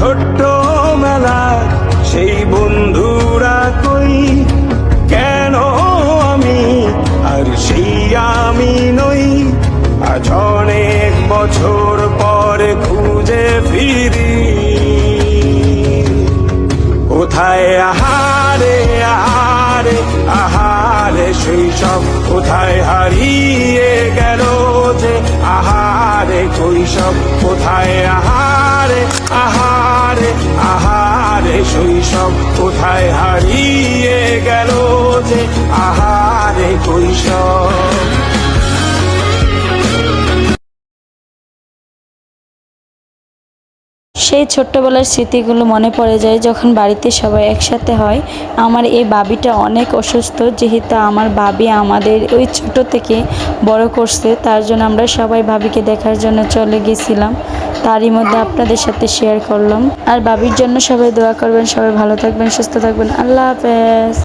ছোট্ট মেলা সেই বন্ধুরা কই, কেন আমি আর সেই আমি নই। আজ অনেক বছর পরে খুঁজে ফিরি, কোথায় আহারে আহারে আহারে শৈশব, কোথায় হারিয়ে গেল যে আহারে কৈশব। কোথায় আহারে আহারে আহারে শৈশব, কোথায় হারিয়ে গেল যে আহারে কৈশব। সেই ছোট্টবেলার স্মৃতিগুলো মনে পড়ে যায় যখন বাড়িতে সবাই একসাথে হয়। আমার এই বাবিটা অনেক অসুস্থ, যেহেতু আমার বাবি আমাদের ওই ছোট থেকে বড় করছে, তার জন্য আমরা সবাই বাবিকে দেখার জন্য চলে গেছিলাম। তারই মধ্যে আপনাদের সাথে শেয়ার করলাম। আর বাবির জন্য সবাই দোয়া করবেন, সবাই ভালো থাকবেন, সুস্থ থাকবেন। আল্লাহ হাফেজ।